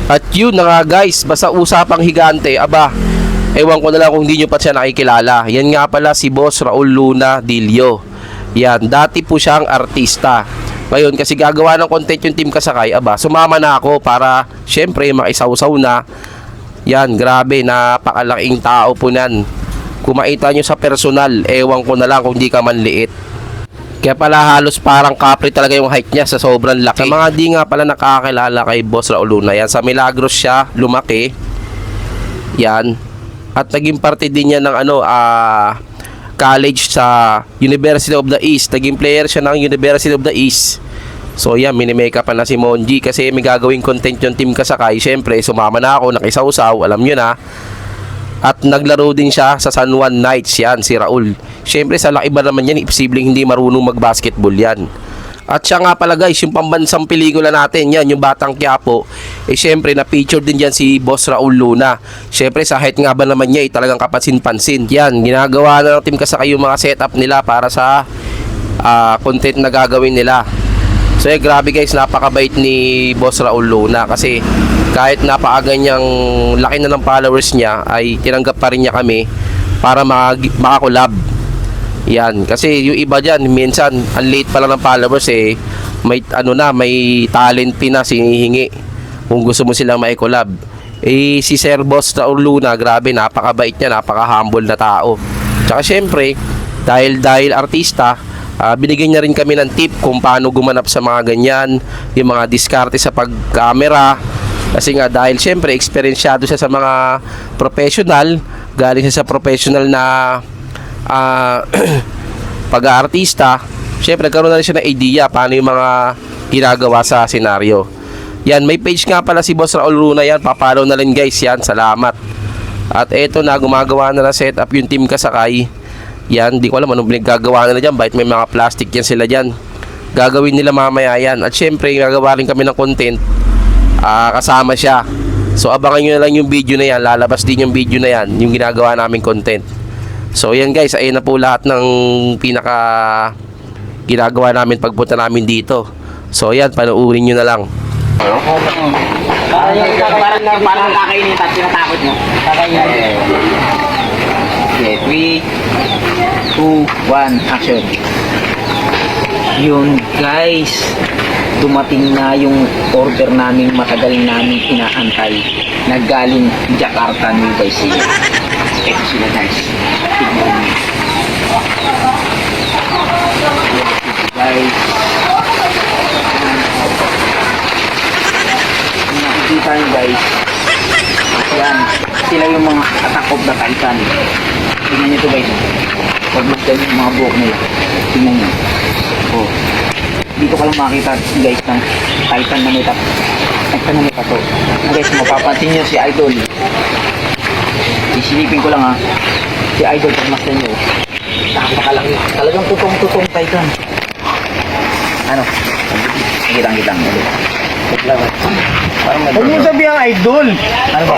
At yun na nga guys, basta usapang higante, aba, ewan ko na lang kung hindi nyo pa siya nakikilala. Yan nga pala si Boss Raul Luna Dilio. Yan, dati po siyang artista. Ngayon kasi gagawa ng content yung Team Kasakay, aba, sumama na ako para syempre makisawsaw na. Yan, grabe, napakalaking tao po nan. Kung makita nyo sa personal, ewan ko na lang kung di ka manliit. Kaya pala halos parang kapre talaga yung height niya sa sobrang laki. Sa mga di nga pala nakakakilala kay Boss Raul Luna, yan, sa Milagros siya lumaki. Yan. At naging parte din niya ng college sa University of the East. Naging player siya ng University of the East. So yan, minimake up na si Monji kasi may gagawing content yung Team Kasakay. Siyempre, sumama na ako, nakisawsaw, alam nyo na. At naglaro din siya sa San Juan Knights, yan, si Raul. Siyempre, sa laki ba naman yan, imposibleng hindi marunong mag-basketball yan. At siya nga pala guys, yung pambansang pelikula natin, yan, yung Batang Quiapo, siyempre, na-feature din dyan si Boss Raul Luna. Siyempre, sa height nga ba naman niya, talagang kapansin-pansin. Yan, ginagawa na ng Team Kasakay yung mga setup nila para sa content na gagawin nila. So, grabe guys, napakabait ni Boss Raul Luna kasi kahit napakaganyang laki na ng followers niya, ay tinanggap pa rin niya kami para makakolab. Yan, kasi yung iba dyan, minsan, ang late pa lang ng followers may may talent na sinihingi kung gusto mo silang maikolab. Si Sir Boss Raul Luna, grabe, napakabait niya, napaka-humble na tao. Tsaka syempre, dahil artista, binigyan niya rin kami ng tip kung paano gumanap sa mga ganyan, yung mga diskarte sa pag-camera. Kasi nga dahil syempre eksperyensyado siya sa mga professional, galing siya sa professional na pag-aartista, syempre nagkaroon na rin siya ng idea paano yung mga ginagawa sa senaryo. Yan, may page nga pala si Boss Raul Luna, yan, papalaw na rin guys, yan, salamat. At eto na, gumagawa na setup yung Team Kasakay. Yan, di ko alam anong gagawa nila dyan, bakit may mga plastic yan sila dyan. Gagawin nila mamaya yan. At syempre, gagawa rin kami ng content, kasama siya. So abangan nyo na lang yung video na yan, lalabas din yung video na yan, yung ginagawa naming content. So yan guys, ayun na po lahat ng pinaka ginagawa namin pagpunta namin dito. So yan, panoorin nyo na lang. Parang kakainin at tinatakot mo. Kakainin. Okay, 3, 2, 1, action. Yun guys, dumating na yung order namin, matagal namin inaantay, naggaling Jakarta, Nueva Ecija. Ito sila guys, tignan nyo guys. Kung nakikita nyo guys, yan, sila yung mga Attack of the Titan. Tignan nyo ito guys, pag-magdan yung mga buhok nila, tignan nyo. Oh, dito ka lang makita guys ng Titan na may tato. Guys, mapapansin nyo si Idol. Isilipin ko lang ha, si Idol pag mas nyo, napakalaki, talagang tutong Titan. Ano? Kitang. Huwag mo sabihan Idol. Ano ba?